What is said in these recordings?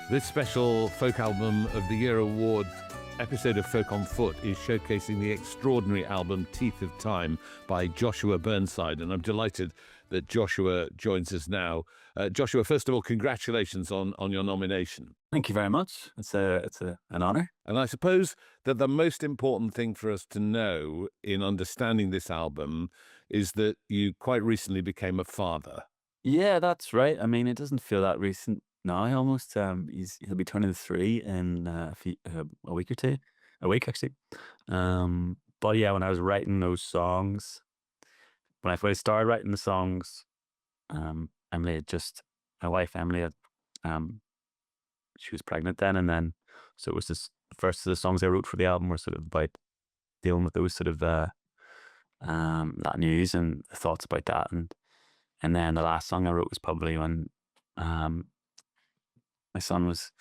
This special Folk Album of the Year Award episode of Folk on Foot is showcasing the extraordinary album Teeth of Time by Joshua Burnside, and I'm delighted that Joshua joins us now. Joshua, first of all, congratulations on your nomination. Thank you very much. It's an honour. And I suppose that the most important thing for us to know in understanding this album is that you quite recently became a father. Yeah, that's right. I mean, it doesn't feel that recent now. Almost. He'll be turning 3 in a week or two, a week actually. But yeah, when I was writing those songs, when I started writing the songs, Emily had just my wife Emily had she was pregnant then, and then so it was this first of the songs I wrote for the album were sort of about dealing with those sort of that news and the thoughts about that, and then the last song I wrote was probably when my son was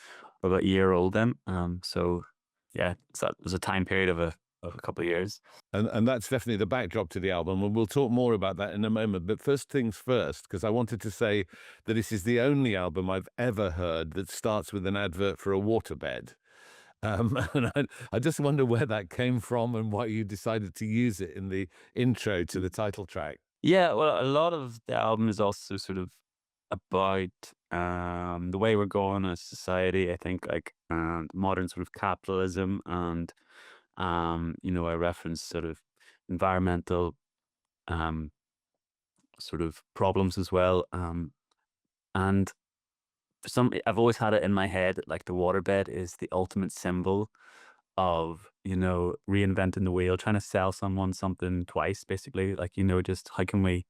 about a year old then. So yeah, so that was a time period of a couple of years. And that's definitely the backdrop to the album, and we'll talk more about that in a moment. But first things first, because I wanted to say that this is the only album I've ever heard that starts with an advert for a waterbed. And I just wonder where that came from and why you decided to use it in the intro to the title track. Yeah, well, a lot of the album is also sort of about the way we're going as society, I think, like modern sort of capitalism, and I reference sort of environmental sort of problems as well. And I've always had it in my head that like the waterbed is the ultimate symbol of, reinventing the wheel, trying to sell someone something twice, basically. Like, just how can we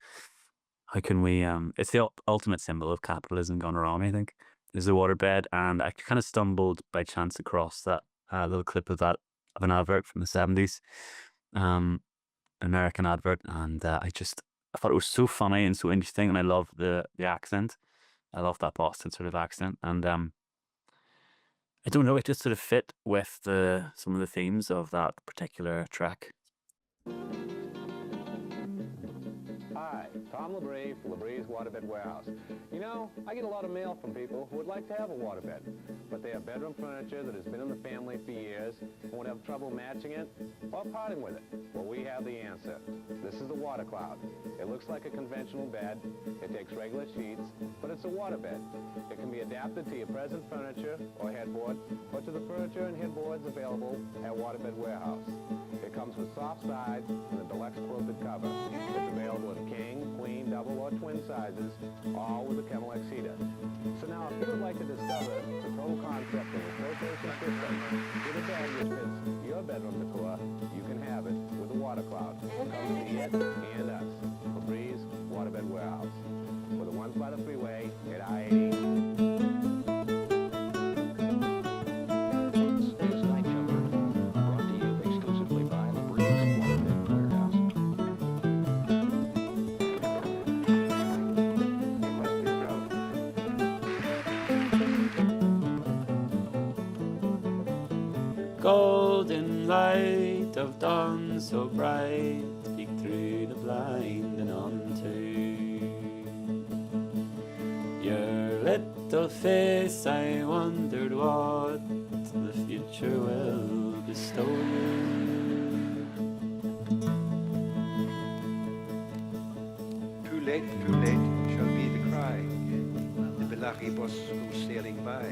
it's the ultimate symbol of capitalism gone wrong, I think, is the waterbed. And I kind of stumbled by chance across that little clip of an advert from the 70s, American advert, and I thought it was so funny and so interesting, and I love the accent. I love that Boston sort of accent, and I don't know, it just sort of fit with some of the themes of that particular track. Hi, Tom Labrie for Labrie's Waterbed Warehouse. I get a lot of mail from people who would like to have a waterbed, but they have bedroom furniture that has been in the family for years and would have trouble matching it or parting with it. Well, we have the answer. This is the Water Cloud. It looks like a conventional bed. It takes regular sheets, but it's a waterbed. It can be adapted to your present furniture or headboard, or to the furniture and headboards available at Waterbed Warehouse. It comes with soft sides and a deluxe quilted cover. It's available in king, queen, double, or twin sizes, all with a Chemolex heater. So now, if you would like to discover the total concept of a flotation system with a bed which fits your bedroom decor, you can have it with the Water Cloud. It comes to it and us. Labrie's Waterbed Warehouse. For the ones by the freeway at I-80. Golden light of dawn so bright, peek through the blind and onto your little face. I wondered what the future will bestow you. Too late shall be the cry, the Bellaghy bus goes sailing by.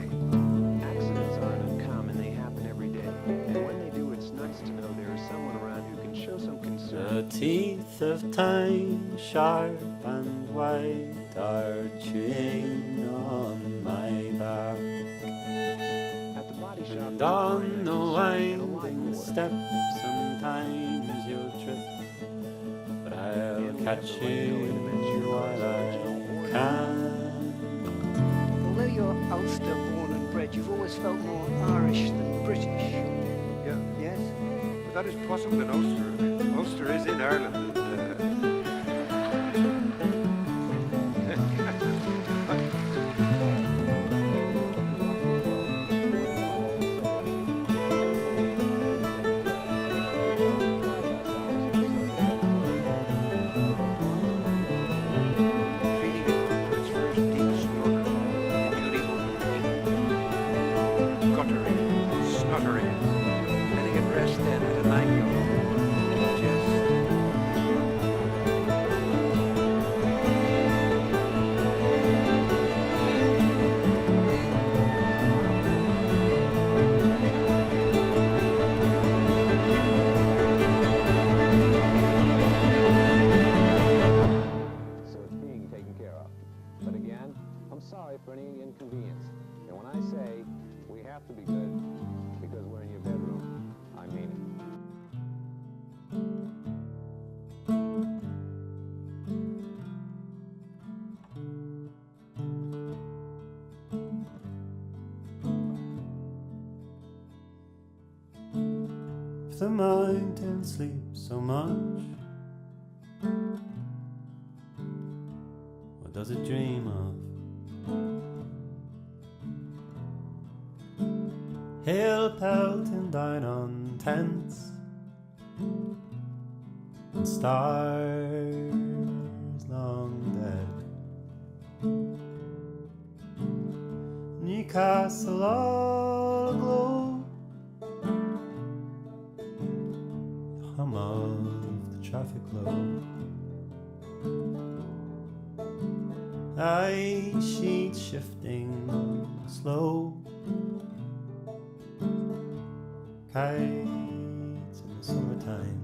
Accidents aren't uncommon, they happen every day. And when they do, it's nice to know there is someone around who can show some concern. The teeth of time, sharp and white, are chewing on my back. At the body shop, And on the winding step, sometimes you'll trip, but I'll catch you while I can. Although you're Ulster born and bred, you've always felt more Irish than British. Yeah, Yes? but that is possible in Ulster. Ulster is in Ireland. the mountain sleeps so much? What does it dream of? Hail pelting down on tents and stars long dead. Newcastle all aglow, the hum of the traffic low. Ice sheets shifting slow, kites in the summertime.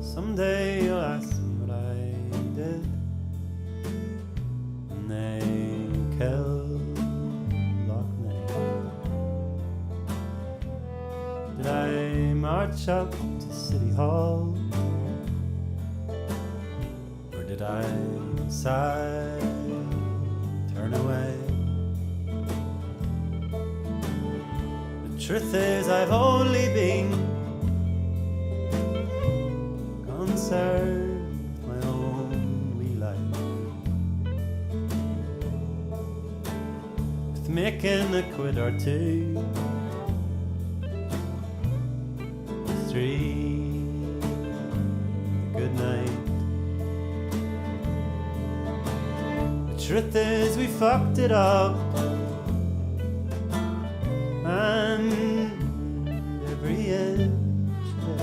Someday you'll ask me what I did, and they killed Loughnane. Did I march up to City Hall, or did I sigh, turn away? The truth is I've only been concerned with my own wee life, with making a quid or two, three, good night. The truth is we fucked it up, and every inch of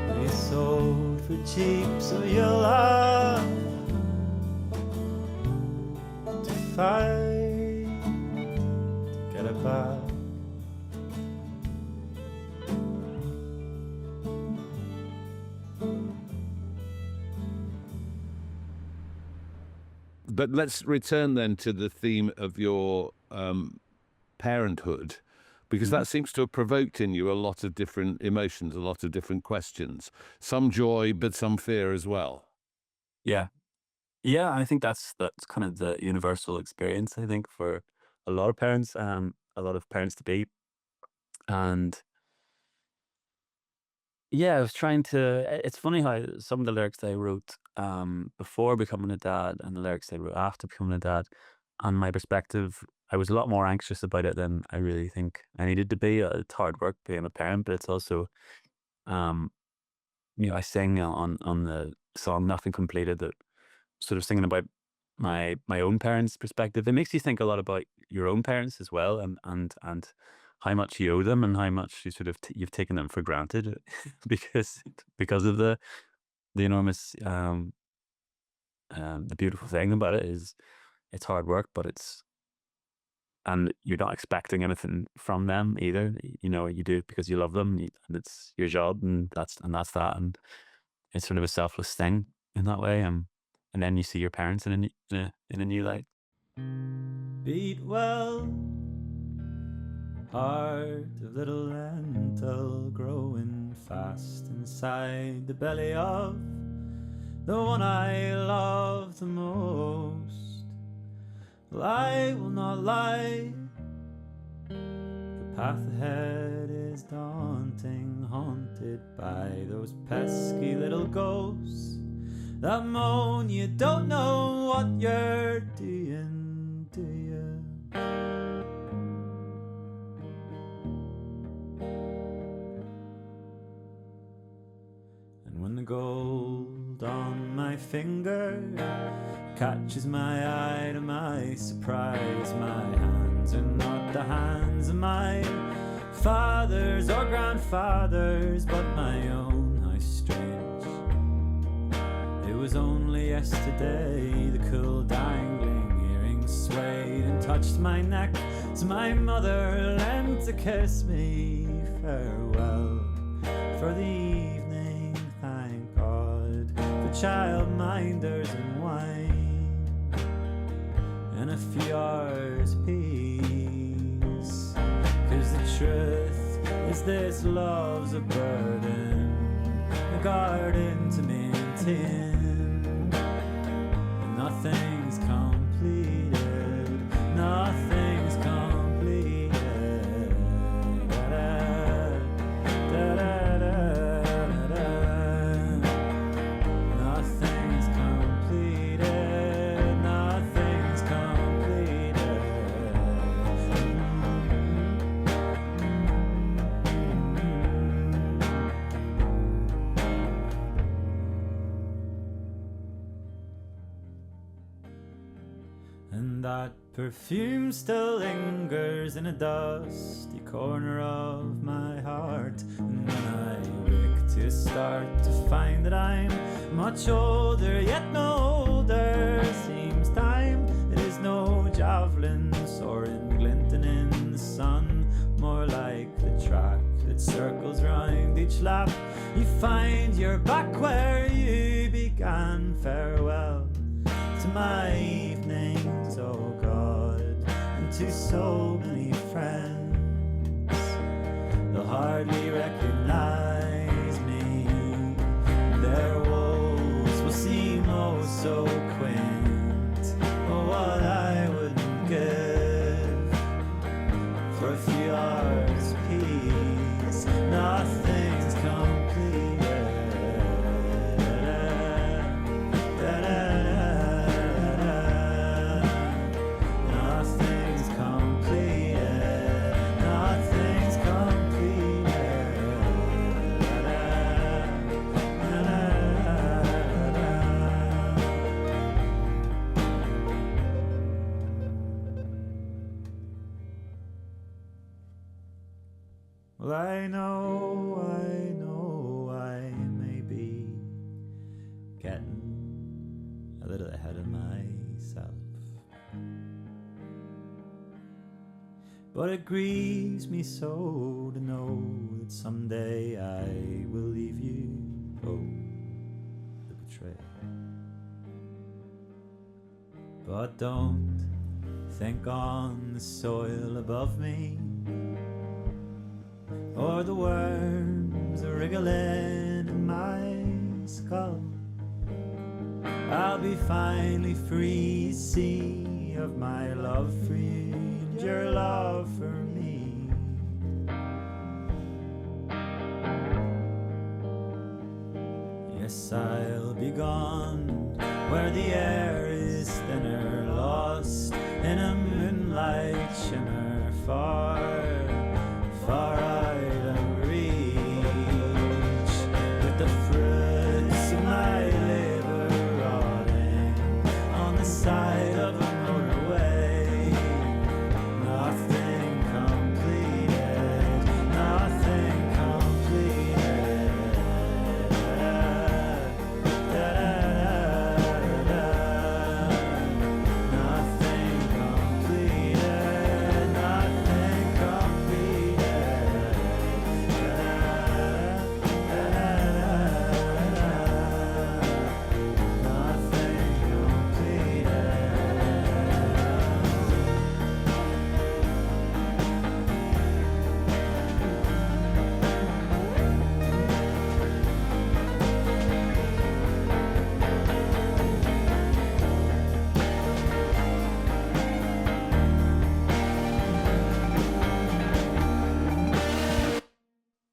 it we sold for cheap, so you'll have to fight to get it back. But let's return then to the theme of your parenthood, because that seems to have provoked in you a lot of different emotions, a lot of different questions, some joy, but some fear as well. Yeah. Yeah, I think that's kind of the universal experience, I think, for a lot of parents, a lot of parents to be. And yeah, I was trying to. It's funny how some of the lyrics I wrote before becoming a dad and the lyrics I wrote after becoming a dad, and my perspective, I was a lot more anxious about it than I really think I needed to be. It's hard work being a parent, but it's also, um, I sing on the song "Nothing Completed" that sort of singing about my own parents' perspective. It makes you think a lot about your own parents as well, and how much you owe them and how much you sort of you've taken them for granted because of the enormous the beautiful thing about it is it's hard work, but and you're not expecting anything from them either. You do it because you love them, and it's your job, and that's that, and it's sort of a selfless thing in that way. And then you see your parents in a new light. Beat well, heart of little lentil growing fast inside the belly of the one I love the most. Well, I will not lie, the path ahead is daunting, haunted by those pesky little ghosts that moan you don't know what you're doing, do you? And when the gold on my finger catches my eye to my surprise, my hands are not the hands of my fathers or grandfathers, but my own. How strange. It was only yesterday the cool dangling earrings swayed and touched my neck as my mother leant to kiss me farewell for the evening. Thank God for childminders and wine and a few hours peace, 'cause the truth Is this love's a burden, a garden to maintain? Nothing's completed, nothing's completed. Nothing's completed, nothing's completed. And that perfume still lingers in a dusty corner of my heart. And when I wake to start to find that I'm much older, yet no older seems time. It is no javelin soaring, glinting in the sun, more like the track that circles round each lap. You find you're back where you began. Farewell to my evenings, oh God, and to so many friends. They'll hardly recognize me. Their woes will seem oh so quaint. Oh, what I wouldn't give for a few hours peace. Nothing's completed. Nothing's completed. Nothing's Well, I know I may be getting a little ahead of myself, but it grieves me so to know that someday I will leave you. Oh, the betrayal. But don't think on the soil above me, or the worms are wriggling in my skull. I'll be finally free, see, of my love for you and your love for me. Yes, I'll be gone where the air is thinner, lost in a moonlight shimmer, far, far out of reach, with the fruits of my labor rotting on the side of a motorway. Nothing completed, nothing completed. Nothing completed, nothing completed. Nothing completed.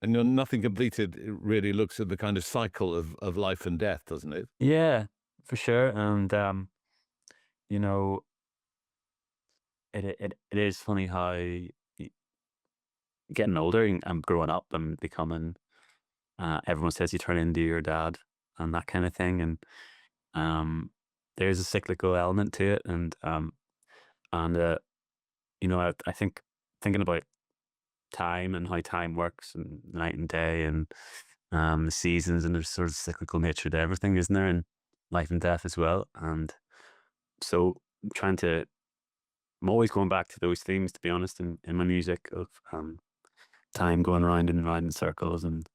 And your Nothing Completed it really looks at the kind of cycle of life and death, doesn't it? Yeah, for sure. And you know, it is funny how getting older and growing up and becoming everyone says you turn into your dad and that kind of thing. And there's a cyclical element to it. And I think thinking about time and how time works and night and day and the seasons, and there's sort of cyclical nature to everything, isn't there? And life and death as well. And so I'm always going back to those themes, to be honest, in my music, of time going round and round in circles. And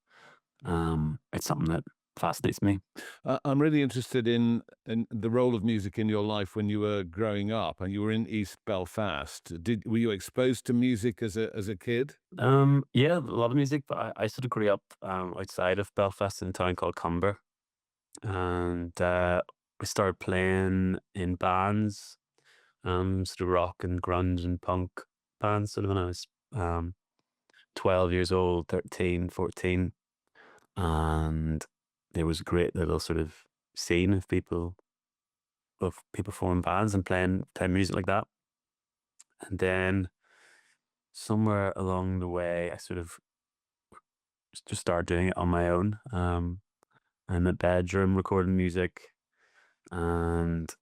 it's something that fascinates me. I'm really interested in the role of music in your life when you were growing up, and you were in East Belfast. Were you exposed to music as a kid? Yeah, a lot of music, but I sort of grew up outside of Belfast in a town called Cumber, and we started playing in bands, sort of rock and grunge and punk bands, sort of when I was um 12 years old, 13, 14, and there was a great little sort of scene of people forming bands and playing music like that. And then somewhere along the way, I sort of just started doing it on my own. In the bedroom recording music, and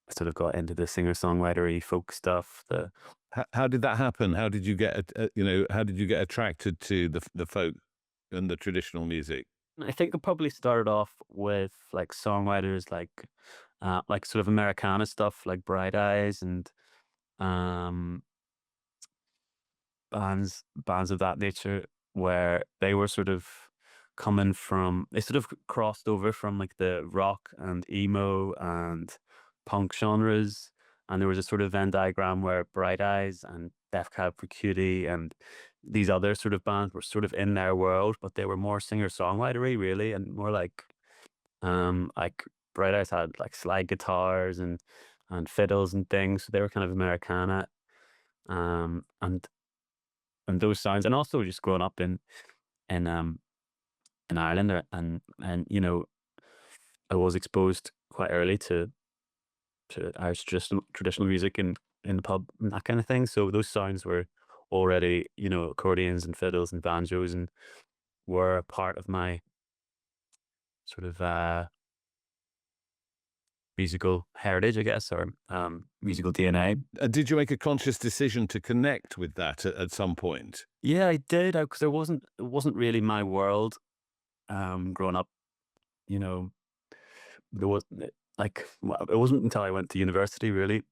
I sort of got into the singer-songwritery folk stuff. How did that happen? How did you how did you get attracted to the folk and the traditional music? I think it probably started off with like songwriters like sort of Americana stuff like Bright Eyes and um bands of that nature, where they were sort of they sort of crossed over from like the rock and emo and punk genres, and there was a sort of Venn diagram where Bright Eyes and Def Cab for Cutie and these other sort of bands were sort of in their world, but they were more singer-songwritery really, and more like Bright Eyes had like slide guitars and fiddles and things, so they were kind of Americana, um and and those sounds, and also just growing up in um in Ireland, and I was exposed quite early to Irish traditional music in the pub and that kind of thing. So those sounds were already, accordions and fiddles and banjos, and were a part of my sort of musical heritage, I guess, or musical DNA. Did you make a conscious decision to connect with that at some point? Yeah, I did, because it wasn't really my world. Growing up, you know, there was it wasn't until I went to university really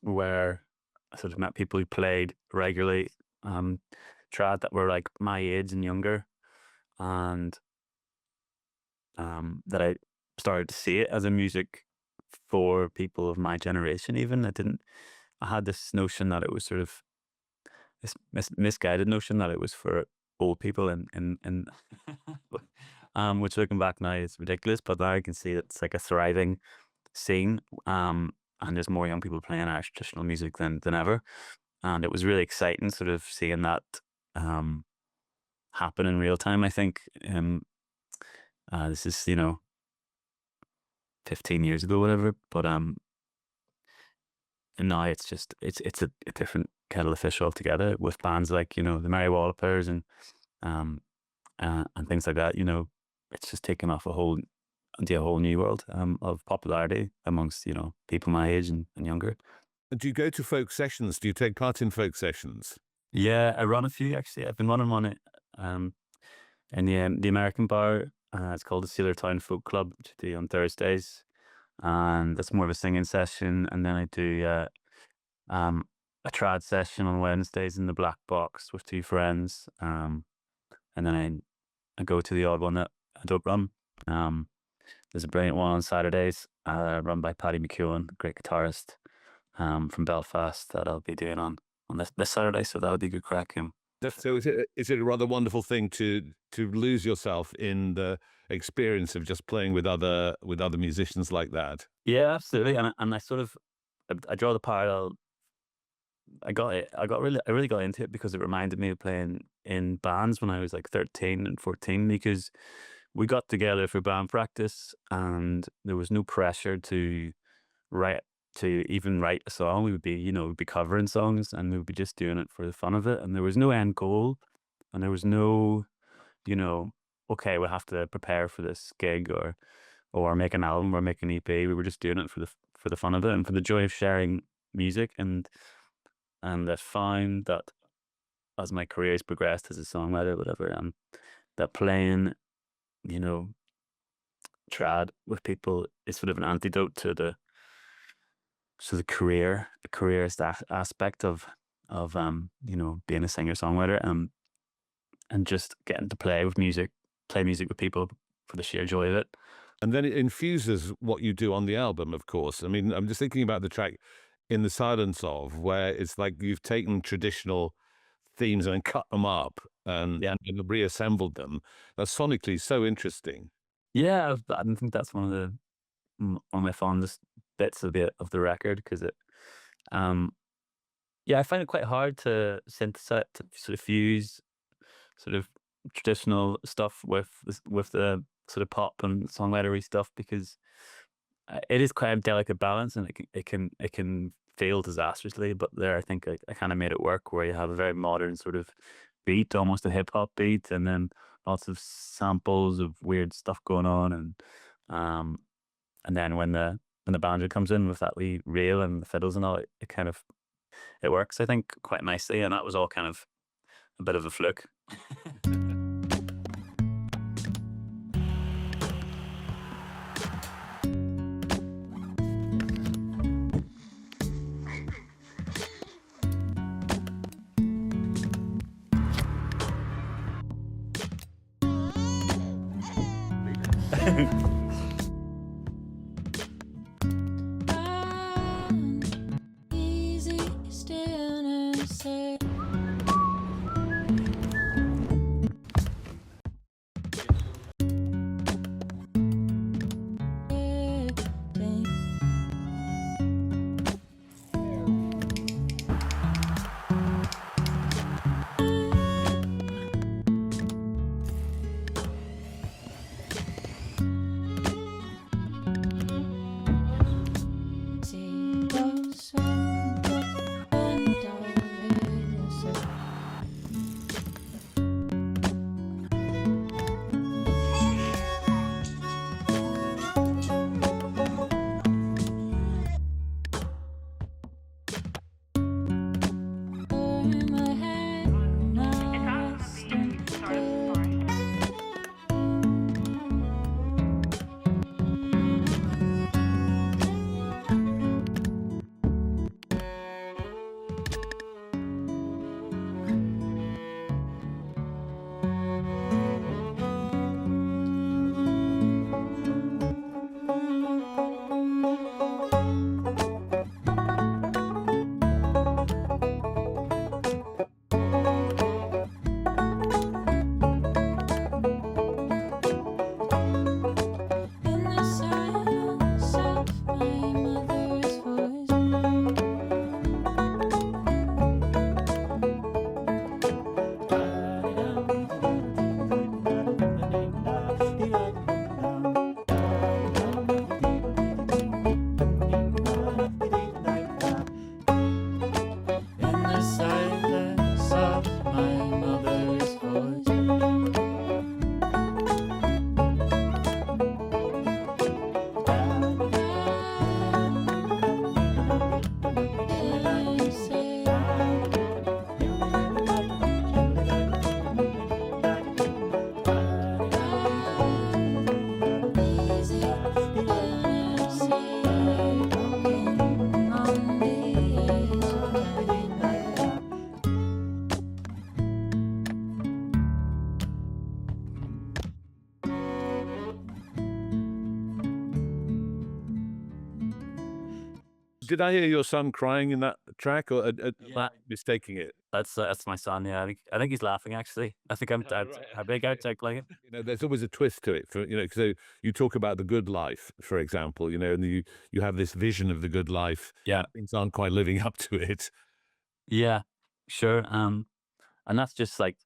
where I sort of met people who played regularly, trad, that were like my age and younger, and that I started to see it as a music for people of my generation. Even I had this notion that it was sort of this misguided notion that it was for old people, and which looking back now is ridiculous, but now I can see it's like a thriving scene, and there's more young people playing Irish traditional music than ever, and it was really exciting sort of seeing that happen in real time. I think this is 15 years ago, whatever, but and now it's just it's a different kettle of fish altogether, with bands like the Merry Wallopers and things like that. It's just taken off into a whole new world of popularity amongst people my age and younger. Do you go to folk sessions? Do you take part in folk sessions? Yeah, I run a few actually. I've been running one in the American bar. It's called the Sailor Town Folk Club, which I do on Thursdays, and that's more of a singing session. And then I do a trad session on Wednesdays in the Black Box with two friends, and then I go to the odd one that I don't run. There's a brilliant one on Saturdays, run by Paddy McEwen, great guitarist from Belfast, that I'll be doing on this Saturday. So that would be good crack. So is it a rather wonderful thing to lose yourself in the experience of just playing with other musicians like that? Yeah, absolutely. And I sort of I draw the parallel. I really got into it because it reminded me of playing in bands when I was like 13 and 14, because we got together for band practice and there was no pressure to even write a song. We would be, we'd be covering songs and we would be just doing it for the fun of it. And there was no end goal, and there was no, okay, we'll have to prepare for this gig or make an album or make an EP. We were just doing it for the fun of it and for the joy of sharing music. And I found that as my career has progressed as a songwriter, whatever, that playing, trad with people is sort of an antidote to the careerist aspect of being a singer songwriter, and just getting to play music with people for the sheer joy of it. And then it infuses what you do on the album, of course. I mean, I'm just thinking about the track In the Silence of, where it's like you've taken traditional themes and cut them up and reassembled them. That's sonically so interesting. Yeah, I think that's one of my fondest bits of the record, because it, yeah, I find it quite hard to synthesize, to sort of fuse sort of traditional stuff with the sort of pop and songwritery stuff, because it is quite a delicate balance, and it can fail disastrously. But there, I think I kind of made it work, where you have a very modern sort of beat, almost a hip hop beat, and then lots of samples of weird stuff going on, and then when the banjo comes in with that wee reel and the fiddles and all, it kind of, it works, I think, quite nicely. And that was all kind of a bit of a fluke. Easy, still and say. Did I hear your son crying in that track, or mistaking it? That's my son. Yeah, I think he's laughing, actually. I think I'm a big outtake like it. You know, there's always a twist to it. So you talk about the good life, for example. You know, and you have this vision of the good life. Yeah. Things aren't quite living up to it. Yeah, sure. And that's just like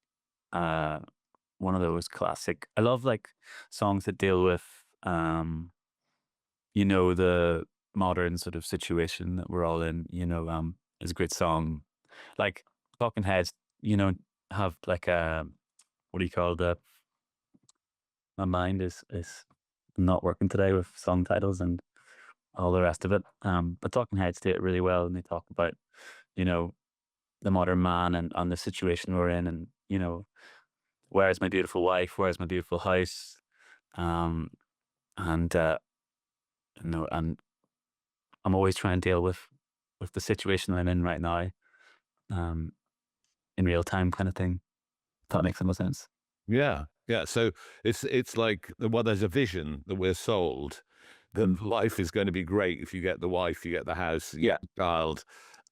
one of those classic. I love like songs that deal with you know, the modern sort of situation that we're all in. You know, is a great song. Like Talking Heads, you know, have like a, what do you call the? My mind is not working today with song titles and all the rest of it. But Talking Heads do it really well, and they talk about, you know, the modern man and the situation we're in, and you know, where's my beautiful wife? Where's my beautiful house? And you know, and I'm always trying to deal with the situation I'm in right now, in real time, kind of thing. If that makes some sense. Yeah, Yeah, so it's like well, there's a vision that we're sold that life is going to be great if you get the wife, you get the house, you get the child.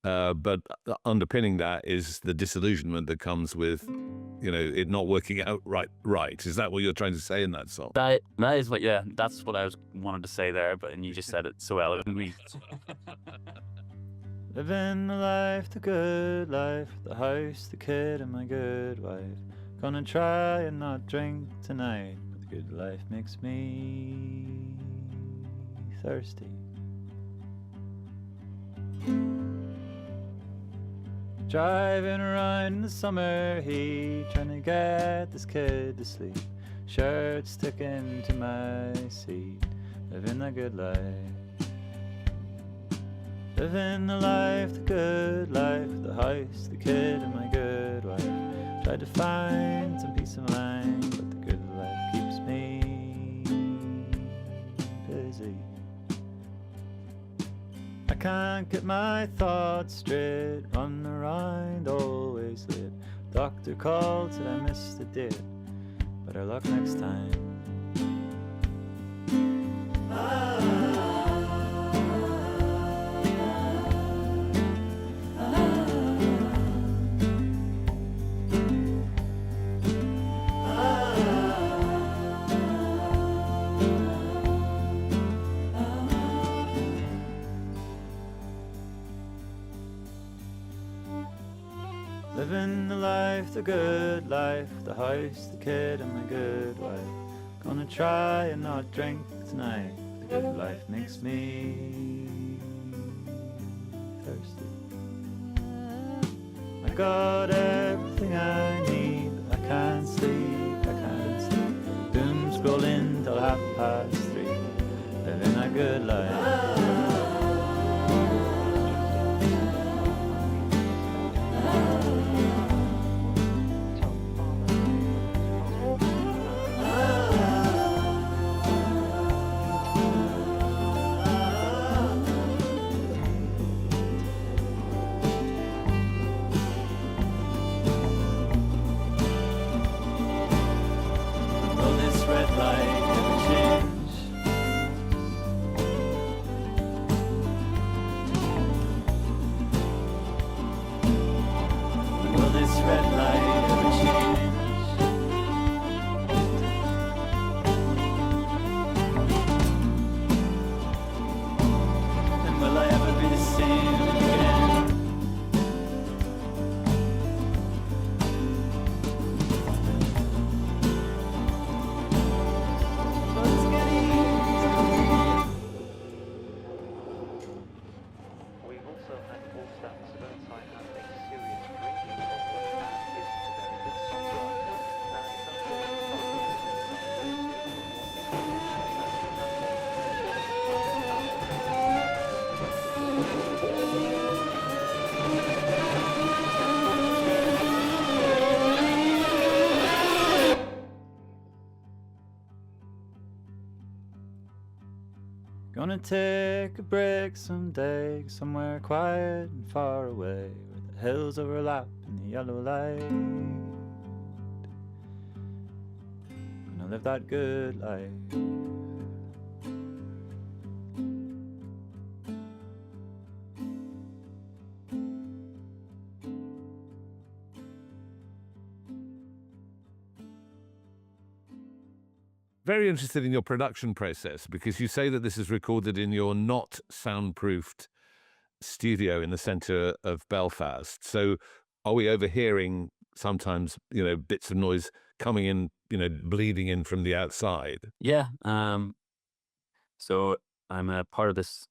But underpinning that is the disillusionment that comes with, it not working out right. Is that what you're trying to say in that song? That is what, yeah, that's what I wanted to say there, and you just said it so eloquently. Living the life, the good life, the house, the kid, and my good wife. Gonna try and not drink tonight, but the good life makes me thirsty. Driving around in the summer heat, trying to get this kid to sleep. Shirt sticking to my seat, living the good life. Living the life, the good life, the house, the kid, and my good wife. Tried to find some peace of mind, but the good life keeps me busy. I can't get my thoughts straight, run around always late. Doctor called, said I missed the date. Better luck next time. Living the life, the good life, the house, the kid, and my good wife. Gonna try and not drink tonight. The good life makes me thirsty. I got everything I need, but I can't sleep, I can't sleep. Doom scrolling till 3:30. Living a good life. We've also had all staff at Burnside have a serious drinking problem and is to very good supply. Gonna take a break someday, somewhere quiet and far away, where the hills overlap in the yellow light. Gonna live that good life. Very interested in your production process because you say that this is recorded in your not soundproofed studio in the centre of Belfast. So are we overhearing sometimes, bits of noise coming in, bleeding in from the outside? Yeah. So I'm a part of this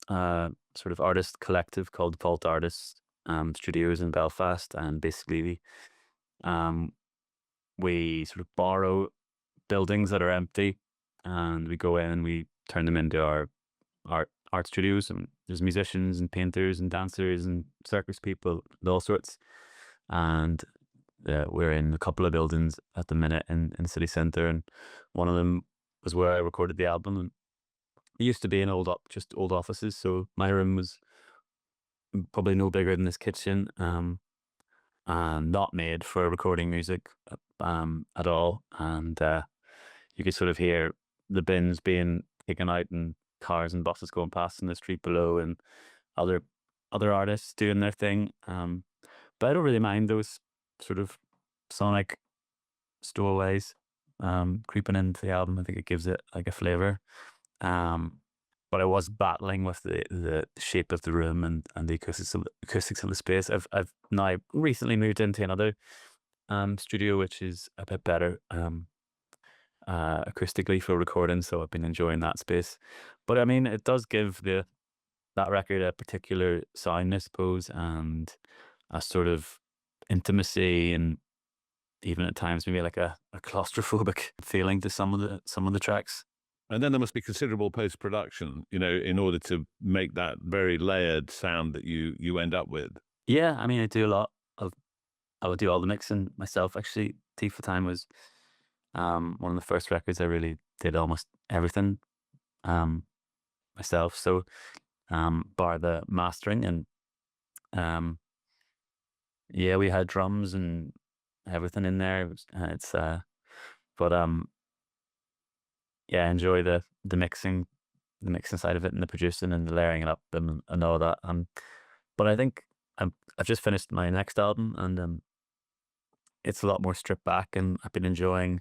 sort of artist collective called Vault Artists Studios in Belfast, and basically we sort of borrow buildings that are empty, and we go in and we turn them into our art studios. And there's musicians and painters and dancers and circus people and all sorts. And we're in a couple of buildings at the minute in the city centre, and one of them was where I recorded the album. And it used to be an just old offices, so my room was probably no bigger than this kitchen. and not made for recording music at all. And you could sort of hear the bins being taken out and cars and buses going past in the street below, and other artists doing their thing. But I don't really mind those sort of sonic stowaways creeping into the album. I think it gives it like a flavor. But I was battling with the shape of the room and the acoustics of the space. I've now recently moved into another studio, which is a bit better acoustically for recording, so I've been enjoying that space. But I mean, it does give that record a particular sound, I suppose, and a sort of intimacy, and even at times maybe like a claustrophobic feeling to some of the tracks. And then there must be considerable post-production, in order to make that very layered sound that you end up with. Yeah, I mean, I would do all the mixing myself. Actually, Thief of Time was one of the first records I really did almost everything myself. So bar the mastering, and yeah, we had drums and everything in there. But yeah, I enjoy the mixing side of it, and the producing and the layering it up and all that. But I think I've just finished my next album, and it's a lot more stripped back, and I've been enjoying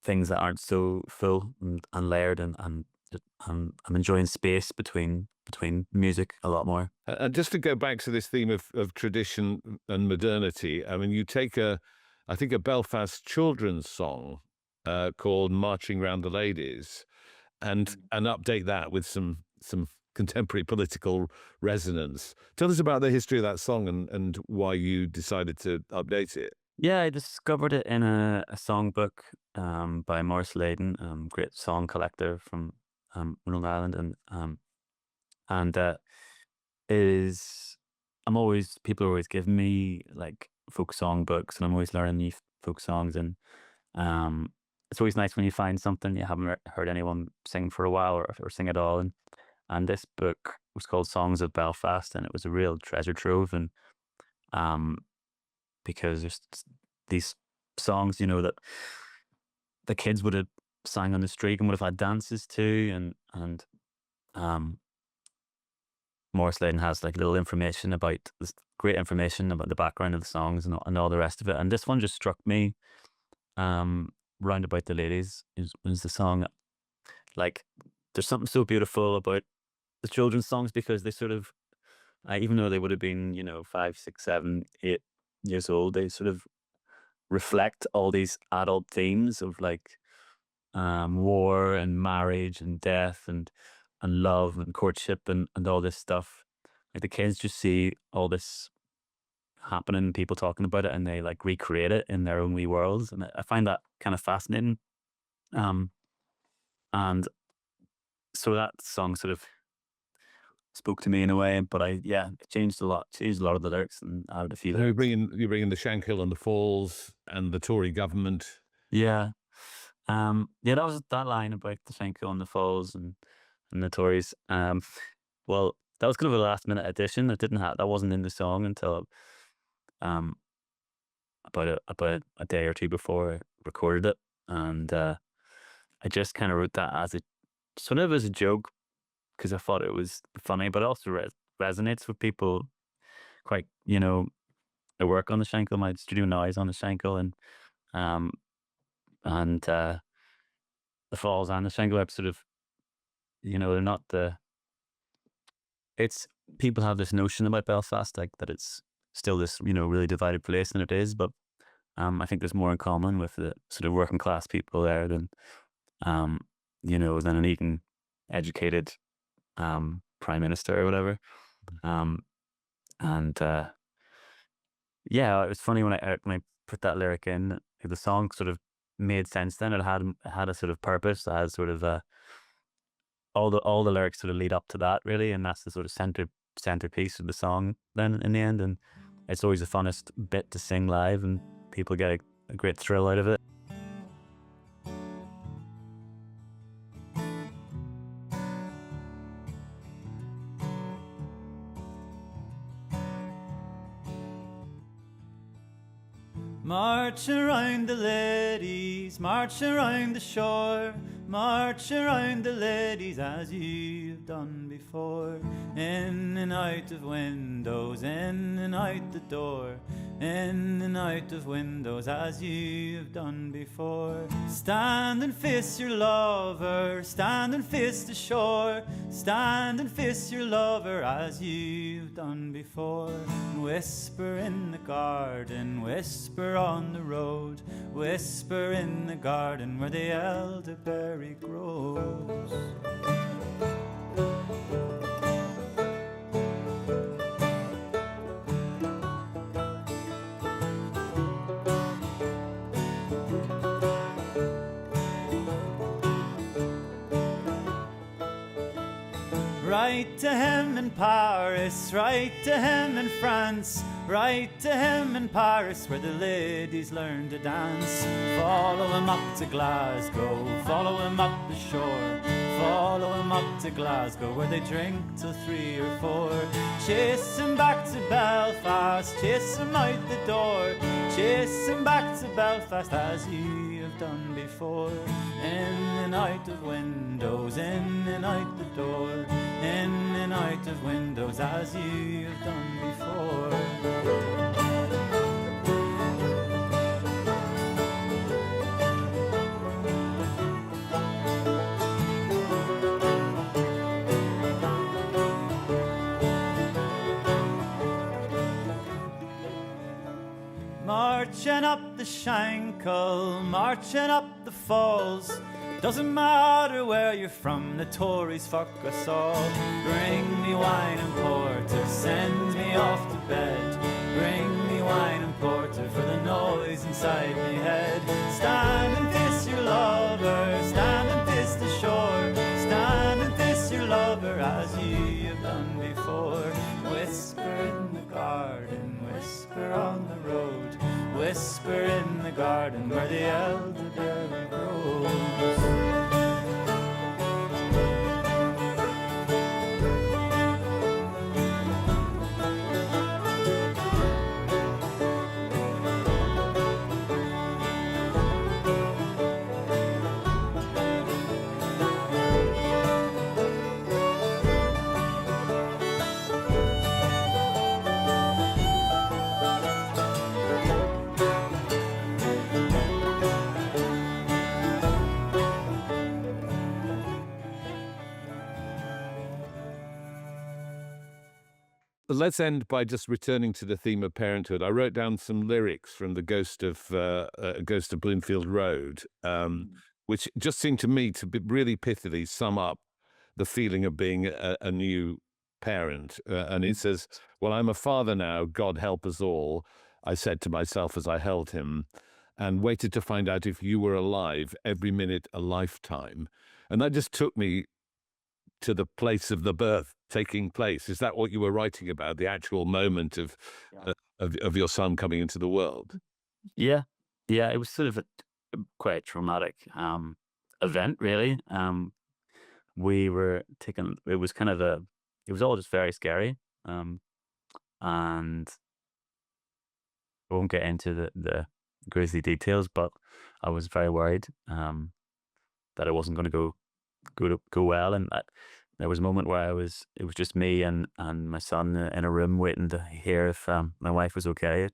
things that aren't so full and layered, and I'm enjoying space between music a lot more. And just to go back to this theme of tradition and modernity, I mean, you take I think a Belfast children's song called "Marching Round the Ladies," and update that with some contemporary political resonance. Tell us about the history of that song and why you decided to update it. Yeah, I discovered it in a songbook by Maurice Layden, great song collector from Rhode Island, and people are always giving me like folk song books, and I'm always learning new folk songs, and it's always nice when you find something you haven't heard anyone sing for a while, or sing at all, and this book was called Songs of Belfast, and it was a real treasure trove, and because there's these songs, that the kids would have sang on the street and would have had dances to, and Morris Layden has like little information about this, great information about the background of the songs and all the rest of it. And this one just struck me. Round About the Ladies is the song. Like, there's something so beautiful about the children's songs, because they sort of, even though they would have been 5, 6, 7, 8 years old, they sort of reflect all these adult themes of like war and marriage and death and love and courtship and all this stuff. Like, the kids just see all this happening, people talking about it, and they like recreate it in their own wee worlds, and I find that kind of fascinating. And so that song sort of spoke to me in a way, but it changed a lot of the lyrics and added a few. You bring in the Shankill and the Falls and the Tory government. Yeah. That was that line about the Shankill and the Falls and the Tories. Well, that was kind of a last minute addition. That wasn't in the song until about a day or two before I recorded it, and I just kind of wrote that as a joke, because I thought it was funny, but also resonates with people quite. I work on the Shankill. My studio now is on the Shankill, and the Falls and the Shankill are sort of, they're not it's, people have this notion about Belfast, like that it's still this, really divided place, and it is, but I think there's more in common with the sort of working class people there than an Eton educated prime minister or whatever. It was funny when I put that lyric in, the song sort of made sense then. It had a sort of purpose. It had sort of all the lyrics sort of lead up to that, really, and that's the sort of centerpiece of the song then in the end. And it's always the funnest bit to sing live, and people get a great thrill out of it. March around the ladies, march around the shore, march around the ladies as you've done before. In and out of windows, in and out the door, in and out of windows as you've done before. Stand and face your lover, stand and face the shore, stand and face your lover as you've done before. Whisper in the garden, whisper on the road, whisper in the garden where the elderberry grows. Write to him in Paris, write to him in France, write to him in Paris where the ladies learn to dance. Follow him up to Glasgow, follow him up the shore, follow him up to Glasgow where they drink till 3 or 4. Chase him back to Belfast, chase him out the door, chase him back to Belfast as you have done before. In and out of windows, in and out the door, in and out of windows as you have done before. Marching up the Shankill, marching up the falls. Doesn't matter where you're from, the Tories fuck us all. Bring me wine and porter, send me off to bed. Bring me wine and porter for the noise inside me head. Stand and kiss your lover, stand and kiss the shore, stand and kiss your lover as you have done before. Whisper in the garden, whisper on the road, whisper in the garden where the elderberry grows. Let's end by just returning to the theme of parenthood. I wrote down some lyrics from the Ghost of Bloomfield Road, which just seemed to me to be really pithily sum up the feeling of being a new parent. And it says, "Well, I'm a father now, God help us all, I said to myself as I held him, and waited to find out if you were alive, every minute a lifetime." And that just took me to the place of the birth taking place. Is that what you were writing about, the actual moment of your son coming into the world? Yeah, it was sort of a quite traumatic event, really. We were taken. It was kind of it was all just very scary, and I won't get into the grisly details, but I was very worried that it wasn't going to go well, and that there was a moment where it was just me and my son in a room waiting to hear if my wife was okay,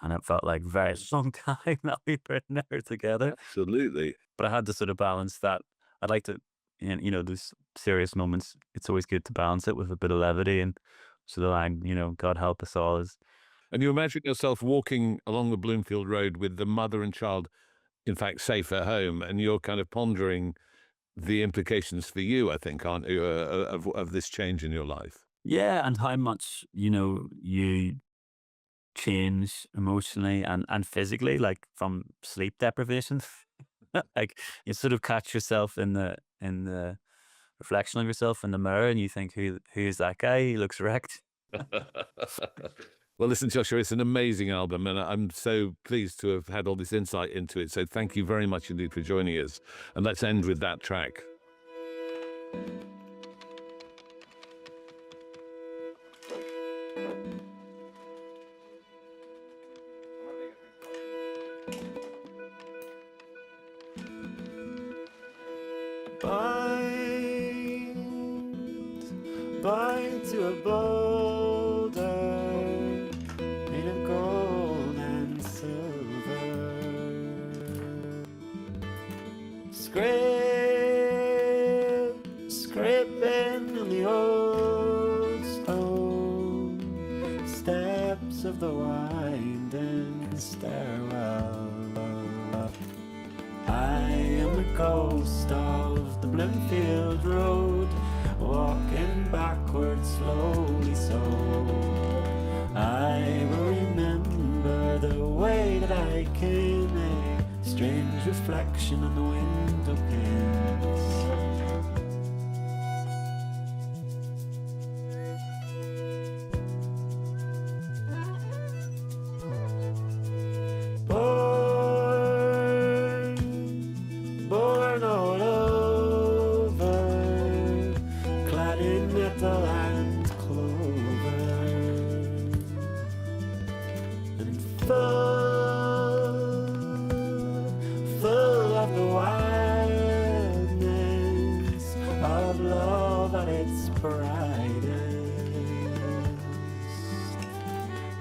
and it felt like a very long time that we were in there together. Absolutely. But I had to sort of balance that. I'd like to, those serious moments, it's always good to balance it with a bit of levity, and so the line, God help us all is. And you imagine yourself walking along the Bloomfield Road with the mother and child, in fact, safe at home, and you're kind of pondering the implications for you, I think, aren't you, of this change in your life? Yeah, and how much, you change emotionally and physically, like from sleep deprivation. Like you sort of catch yourself in the reflection of yourself in the mirror, and you think, who's that guy? He looks wrecked. Well, listen, Joshua, it's an amazing album, and I'm so pleased to have had all this insight into it. So thank you very much indeed for joining us. And let's end with that track. bind to a boulder made of gold and silver. Scraping on the old stone steps of the winding stairwell. I am the ghost of the Bloomfield Road, walking backwards slowly, so I will remember the way that I came, a strange reflection on the window panes. Born all over, clad in metal and clover, and full of the wildness of love at its brightest.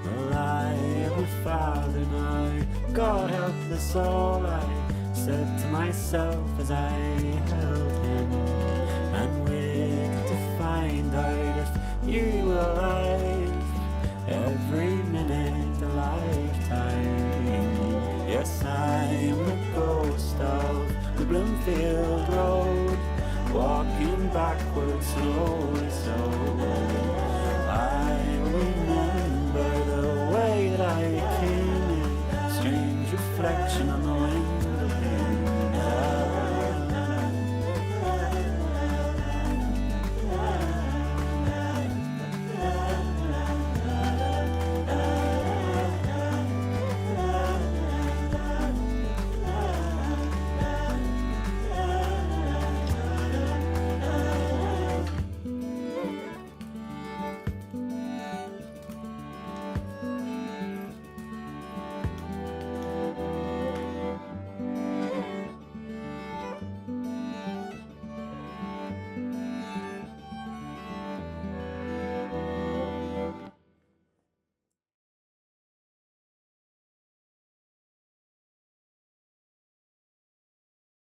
Well, I am a father now, God help the soul, I said to myself as I held him, and waited to find out if you were alive, every minute a lifetime. Yes, I am the ghost of the Bloomfield Road, walking backwards slowly, so